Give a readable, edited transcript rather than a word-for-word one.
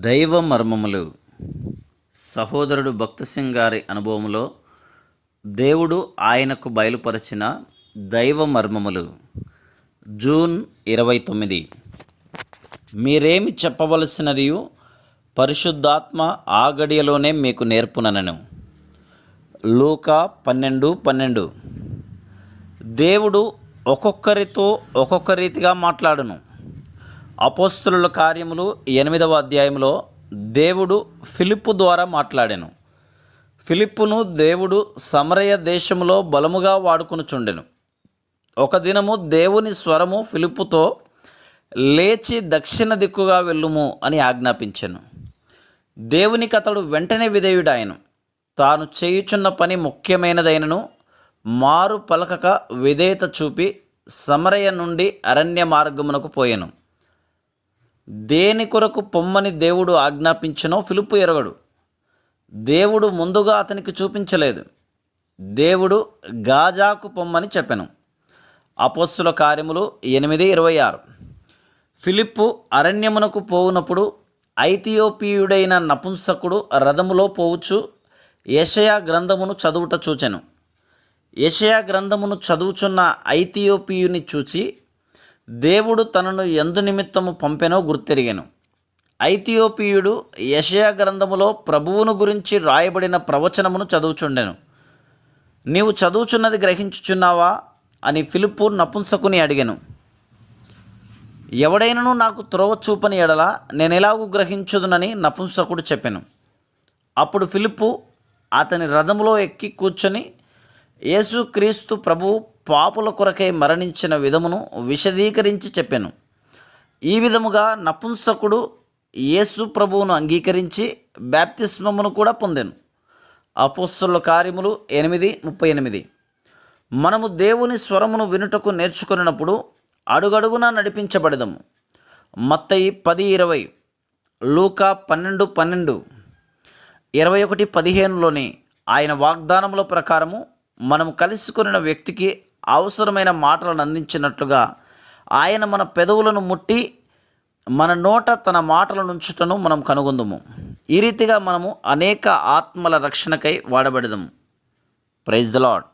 దైవ మర్మములు. సహోదరుడు భక్త సింగ్ గారి అనుభవంలో దేవుడు ఆయనకు బయలుపరిచిన దైవ మర్మములు. జూన్ 29. మీరేమి చెప్పవలసినదియు పరిశుద్ధాత్మ ఆ గడియలోనే మీకు నేర్పుననెను. లూకా 12:12. దేవుడు ఒక్కొక్కరితో ఒక్కొక్క రీతిగా మాట్లాడును. అపోస్తలుల కార్యములు 8వ అధ్యాయంలో దేవుడు ఫిలిప్పు ద్వారా మాట్లాడెను. ఫిలిప్పును దేవుడు సమరయ దేశములో బలముగా వాడుకొనుచుండెను. ఒక దినము దేవుని స్వరము ఫిలిప్పుతో, లేచి దక్షిణ దిక్కుగా వెళ్ళుము అని ఆజ్ఞాపించెను. దేవునికి అతడు వెంటనే విధేయుడాయెను. తాను చేయుచున్న పని ముఖ్యమైనదైనను మారు పలకక విధేయత చూపి సమరయ నుండి అరణ్య మార్గమునకు పోయెను. దేని కొరకు పొమ్మని దేవుడు ఆజ్ఞాపించినో ఫిలిప్పు ఎరగడు. దేవుడు ముందుగా అతనికి చూపించలేదు. దేవుడు గాజాకు పొమ్మని చెప్పెను. అపోస్తలుల కార్యములు 8:26. ఫిలిప్పు అరణ్యమునకు పోవునప్పుడు ఐథియోపియుడైన నపుంసకుడు రథములో పోవచ్చు యెషయా గ్రంథమును చదువుట చూచెను. యెషయా గ్రంథమును చదువుచున్న ఐథియోపియుని చూచి దేవుడు తనను ఎందు నిమిత్తము పంపెనో గుర్తెరిగెను. ఐథియోపియుడు యెషయా గ్రంథములో ప్రభువును గురించి రాయబడిన ప్రవచనమును చదువుచుండెను. నీవు చదువుచున్నది గ్రహించుచున్నావా అని ఫిలిప్పు నపుంసకుని అడిగెను. ఎవడైనను నాకు త్రోవ చూపని ఎడల నేనెలాగూ గ్రహించుదునని నపుంసకుడు చెప్పెను. అప్పుడు ఫిలిప్పు అతని రథములో ఎక్కి కూర్చొని యేసుక్రీస్తు ప్రభువు పాపుల కొరకై మరణించిన విధమును విశదీకరించి చెప్పెను. ఈ విధముగా నపుంసకుడు యేసు ప్రభువును అంగీకరించి బాప్తిస్మమును కూడా పొందెను. అపోస్తలుల కార్యములు 8:38. మనము దేవుని స్వరమును వినుటకు నేర్చుకున్నప్పుడు అడుగడుగునా నడిపించబడదము. మత్తయి 10:20, లూకా 12:12, 21:15లోని ఆయన వాగ్దానముల ప్రకారము మనము కలుసుకున్న వ్యక్తికి అవసరమైన మాటలను అందించినట్లుగా ఆయన మన పెదవులను ముట్టి మన నోట తన మాటలను ఉంచుటను మనం కనుగొందుము. ఈ రీతిగా మనము అనేక ఆత్మల రక్షణకై వాడబడదము. Praise the lord.